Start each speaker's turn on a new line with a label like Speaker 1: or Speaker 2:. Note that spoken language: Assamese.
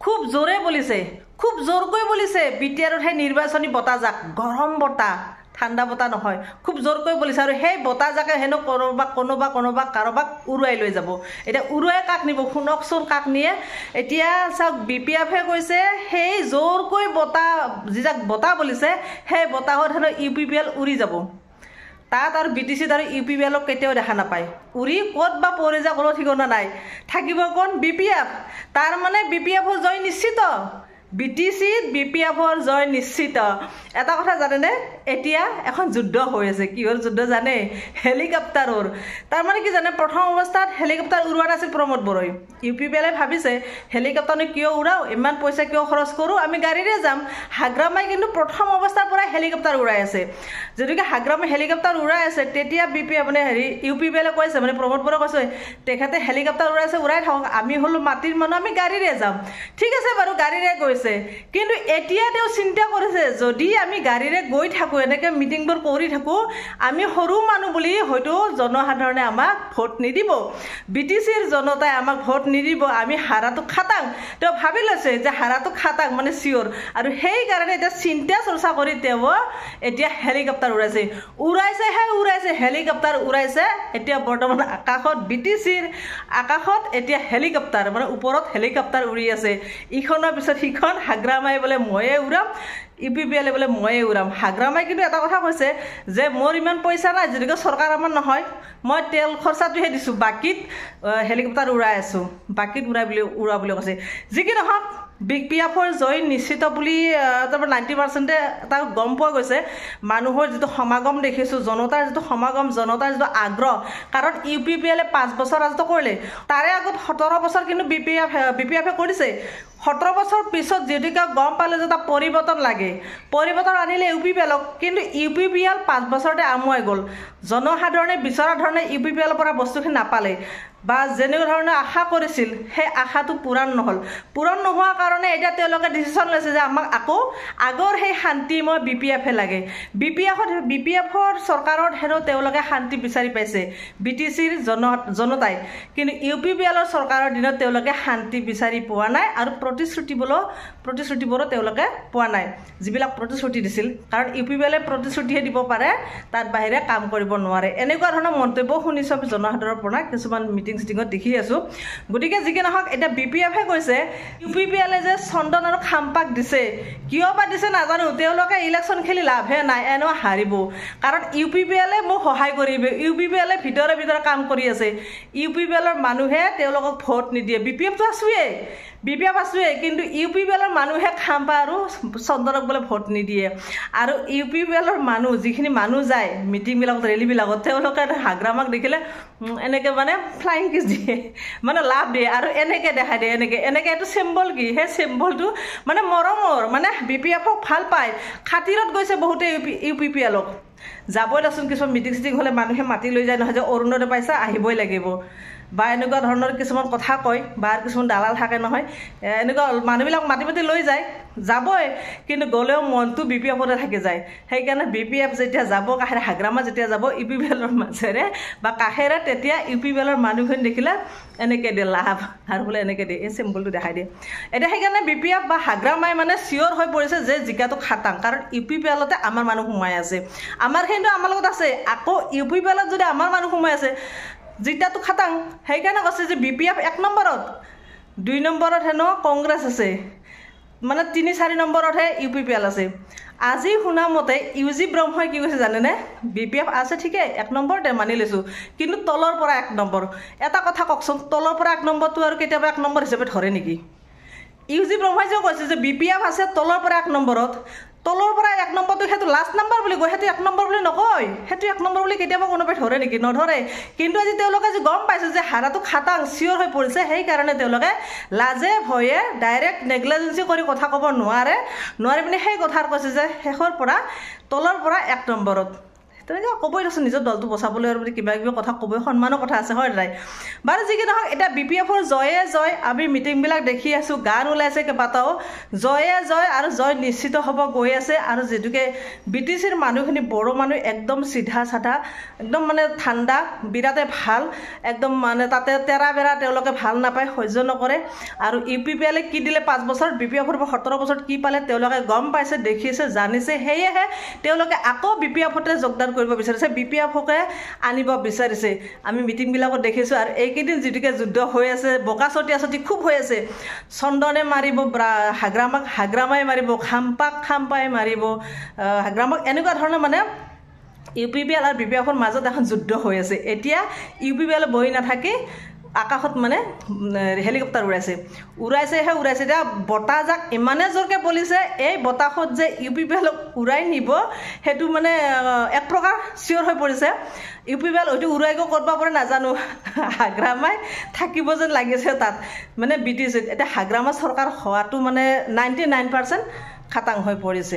Speaker 1: খুব জোৰে বলিছে, খুব জোৰকৈ বলিছে বিটিআৰৰ সেই নিৰ্বাচনী বতাহজাক, গৰম বতাহ, ঠাণ্ডা বতাহ নহয়, খুব জোৰকৈ বলিছে। আৰু সেই বতাহজাকে হেনো কোনোবা কাৰোবাক উৰুৱাই লৈ যাব। এতিয়া উৰুৱাই কাক নিব শুনকচোন, কাক নিয়ে। এতিয়া চাওক, BPFে কৈছে সেই জোৰকৈ বতাহ, যিজাক বতাহ বলিছে সেই বতাহত হেনো UPPL উৰি যাব। তাত আৰু BTCত আৰু UPPLক কেতিয়াও দেখা নাপায়। উৰি ক'ত বা পৰি যায় কোনো ঠিকনা নাই। থাকিব কোন? BPF। তাৰ মানে BPFৰ জয় নিশ্চিত। BTCত BPFৰ জয় নিশ্চিত। এটা কথা জানেনে, এতিয়া এখন যুদ্ধ হৈ আছে। কিহৰ যুদ্ধ জানে? হেলিকপ্টাৰৰ। তাৰমানে কি জানে, প্ৰথম অৱস্থাত হেলিকপ্টাৰ উৰুৱা নাছিল প্ৰমোদ বড়োই। UPPLে ভাবিছে হেলিকপ্টাৰনো কিয় উৰাও, ইমান পইচা কিয় খৰচ কৰোঁ, আমি গাড়ীৰে যাম। হাগ্ৰামাই কিন্তু প্ৰথম অৱস্থাৰ পৰাই হেলিকপ্টাৰ উৰাই আছে। যদিকে হাগ্ৰামাই হেলিকপ্টাৰ উৰাই আছে, তেতিয়া UPPLে কৈছে, মানে প্ৰমোদ বড়োই কৈছে, তেখেতে হেলিকপ্টাৰ উৰাইছে, উৰাই থাকক, আমি হ'লো মাটিৰ মানুহ, আমি গাড়ীৰে যাম। ঠিক আছে বাৰু, গাড়ীৰে গৈছে। কিন্তু এতিয়া তেওঁ চিন্তা কৰিছে, যদি আমি গাড়ীৰে গৈ থাকোঁ, এনেকৈ মিটিংবোৰ কৰি থাকোঁ, আমি সৰু মানুহ বুলি হয়তো জনসাধাৰণে আমাক ভোট নিদিব, BTCৰ জনতাই আমাক ভোট নিদিব, আমি হাৰাটো খাটাং। তেওঁ ভাবি লৈছে যে হাৰাটো খাটাং মানে চিয়ৰ। আৰু সেইকাৰণে এতিয়া চিন্তা চৰ্চা কৰি তেওঁ এতিয়া হেলিকপ্টাৰ উৰাইছে হেলিকপ্টাৰ উৰাইছে। এতিয়া বৰ্তমান আকাশত BTCৰ আকাশত এতিয়া হেলিকপ্টাৰ, মানে ওপৰত হেলিকপ্টাৰ উৰি আছে। ইখনৰ পিছত সিখন। হাগ্ৰামাই বোলে ময়ে উৰাম, UPPLে বোলে ময়ে উৰাম। হাগ্ৰামাই কিন্তু এটা কথা কৈছে যে মোৰ ইমান পইচা নাই, যদিকে চৰকাৰ আমাৰ নহয়, মই তেল খৰচাটোহে দিছোঁ, বাকীত হেলিকপ্টাৰ উৰাই আছোঁ, বাকীত উৰা বুলি কৈছে। যি কি নহওক, BPFৰ জয় নিশ্চিত বুলি তাৰপৰা 90% এটা গম পোৱা গৈছে। মানুহৰ যিটো সমাগম দেখিছোঁ, জনতাৰ যিটো সমাগম, জনতাৰ যিটো আগ্ৰহ, কাৰণ UPPLে 5 বছৰ ৰাজত্ব কৰিলে, তাৰে আগত 17 বছৰ কিন্তু BPFে কৰিছে। 17 বছৰ পিছত যদিকে গম পালে যে এটা পৰিৱৰ্তন লাগে, পৰিৱৰ্তন আনিলে UPPLক, কিন্তু UPPL 5 বছৰতে আমুৱাই গ'ল। জনসাধাৰণে বিচৰা ধৰণে UPPLৰ পৰা বস্তুখিনি নাপালে, বা যেনেকুৱা ধৰণে আশা কৰিছিল সেই আশাটো পূৰণ নহ'ল। পূৰণ নোহোৱাৰ কাৰণে এতিয়া তেওঁলোকে ডিচিশ্যন লৈছে যে আমাক আকৌ আগৰ সেই শান্তিময় BPFে লাগে। BPFৰ চৰকাৰত হেনো তেওঁলোকে শান্তি বিচাৰি পাইছে, BTCৰ জনতাই। কিন্তু UPPLৰ চৰকাৰৰ দিনত তেওঁলোকে শান্তি বিচাৰি পোৱা নাই, আৰু প্ৰতিশ্ৰুতিবোৰো তেওঁলোকে পোৱা নাই, যিবিলাক প্ৰতিশ্ৰুতি দিছিল। কাৰণ UPPLে প্ৰতিশ্ৰুতিহে দিব পাৰে, তাৰ বাহিৰে কাম কৰিব নোৱাৰে। এনেকুৱা ধৰণৰ মন্তব্য শুনিছোঁ আমি জনসাধাৰণৰ পৰা, কিছুমান মিটিঙত দেখি আছোঁ। গতিকে যি কি নহওক, এতিয়া BPFে কৈছে UPPLে যে চন্দন আৰু খাম্পাক দিছে, কিয় বা দিছে নাজানো, তেওঁলোকে ইলেকশ্যন খেলি লাভহে নাই, এনেও হাৰিব। কাৰণ UPPLে মোক সহায় কৰিব, UPPLে ভিতৰে কাম কৰি আছে, UPPLৰ মানুহে তেওঁলোকক ভোট নিদিয়ে। BPFটো আছোৱে, কিন্তু UPPLৰ মানুহে খাম্পা আৰু চন্দনক বোলে ভোট নিদিয়ে। আৰু UPPLৰ মানুহ, যিখিনি মানুহ যায় মিটিংবিলাকত, ৰেলীবিলাকত, তেওঁলোকে হাগ্ৰামাক দেখিলে এনেকৈ মানে ফ্লাইং কিছ দিয়ে, মানে লাভ দিয়ে, আৰু এনেকৈ দেখাই দিয়ে, এনেকৈ এইটো চিম্বল কি, সেই চিম্বলটো মানে মৰমৰ, মানে BPFক ভাল পায়। খাতিৰত গৈছে বহুতে UPPLক। যাবই দেচোন, কিছুমান মিটিং হ'লে মানুহে মাতি লৈ যায় নহয়, যে অৰুণোদয় পাইছা, আহিবই লাগিব, বা এনেকুৱা ধৰণৰ কিছুমান কথা কয়, বা কিছুমান দালাল থাকে নহয়, এনেকুৱা মানুহবিলাক মাতি লৈ যায়, যাবই, কিন্তু গ'লেও মনটো BPFতে থাকি যায়। সেইকাৰণে BPF যেতিয়া যাব কাষেৰে, হাগ্ৰামা যেতিয়া যাব UPPLৰ মাজেৰে বা কাষেৰে, তেতিয়া UPPLৰ মানুহখিনি দেখিলে এনেকৈ দিয়ে লাভ, আৰু বোলে এনেকৈ দিয়ে, এই চিম্বলটো দেখাই দিয়ে। এতিয়া সেইকাৰণে BPF বা হাগ্ৰামাই মানে চিয়ৰ হৈ পৰিছে যে জিকাটো খাটাং, কাৰণ UPPLতে আমাৰ মানুহ সোমাই আছে, কিন্তু আমাৰ লগত আছে। আকৌ UPPLত যদি আমাৰ মানুহ সোমাই আছে, জিকাটো খাটাং। সেইকাৰণে কৈছে যে BPF 1 নম্বৰত, 2 নম্বৰত হেনো কংগ্ৰেছ আছে, মানে 3-4 নম্বৰতহে UPPL আছে। আজি শুনা মতে UG ব্ৰহ্মই কি কৈছে জানেনে, BPF আছে ঠিকে 1 নম্বৰতে মানি লৈছোঁ, কিন্তু তলৰ পৰা 1 নম্বৰ। এটা কথা কওকচোন, তলৰ পৰা 1 নম্বৰটো আৰু কেতিয়াবা 1 নম্বৰ হিচাপে ধৰে নেকি? UG ব্ৰহ্মই যে কৈছে যে BPF আছে তলৰ পৰা 1 নম্বৰত, তলৰ পৰা 1 নম্বৰটো সেইটো লাষ্ট নম্বৰ বুলি কয়, সেইটো 1 নম্বৰ বুলি নকয়, সেইটো 1 নম্বৰ বুলি কেতিয়াবা কোনোবাই ধৰে নেকি? নধৰে। কিন্তু আজি তেওঁলোকে যে গম পাইছে যে হাৰাটো খাটাং, চিয়ৰ হৈ পৰিছে, সেইকাৰণে তেওঁলোকে লাজে ভয়ে ডাইৰেক্ট নেগলিজেঞ্চি কৰি কথা ক'ব নোৱাৰি পিনে সেই কথাৰ কৈছে যে শেষৰ পৰা তলৰ পৰা 1 নম্বৰত, তেনেকৈ ক'বই দেচোন নিজৰ দলটো বচাবলৈ আৰু কিবা কিবি কথা ক'বই, সন্মানৰ কথা আছে হয় নাই। বাৰু যি কি নহওক, এতিয়া BPFৰ জয়ে জয়, আমি মিটিংবিলাক দেখি আছোঁ, গান ওলাইছে কেইবাটাও, জয়ে জয় আৰু জয় নিশ্চিত হ'ব গৈ আছে। আৰু যিটোকে BTCৰ মানুহখিনি বড়ো মানুহ একদম চিধা চাধা, একদম মানে ঠাণ্ডা, বিৰাটে ভাল, একদম মানে তাতে তেৰা বেৰা তেওঁলোকে ভাল নাপায়, সহ্য নকৰে। আৰু UPPLে কি দিলে 5 বছৰ, BPFৰ 17 বছৰত কি পালে তেওঁলোকে গম পাইছে, দেখিছে, জানিছে, সেয়েহে তেওঁলোকে আকৌ BPFতে যোগদান কৰিব বিচাৰিছে, BPFকে আনিব বিচাৰিছে। আমি মিটিংবিলাকত দেখিছোঁ। আৰু এইকেইদিন যিটোকে যুদ্ধ হৈ আছে, বোকা চটিয়াচটি খুব হৈ আছে, চন্দনে মাৰিব হাগ্ৰামাই মাৰিব, খাম্পাই মাৰিব হাগ্ৰামক, এনেকুৱা ধৰণৰ মানে UPPL আৰু BPFৰ মাজত এখন যুদ্ধ হৈ আছে। এতিয়া UPPL বহি নাথাকি আকাশত মানে হেলিকপ্টাৰ উৰাইছেহে উৰাইছে। এতিয়া বতাহজাক ইমানে জোৰকৈ বলিছে, এই বতাহত যে UPPL উৰাই নিব সেইটো মানে এক প্ৰকাৰ চিয়ৰ হৈ পৰিছে। UPPL হয়তো উৰাই গৈ ক'ত পাৰে নাজানো, হাগ্ৰামাই থাকিব যেন লাগিছে তাত মানে BTC। এতিয়া হাগ্ৰামা চৰকাৰ হোৱাটো মানে 99% খাটাং হৈ পৰিছে।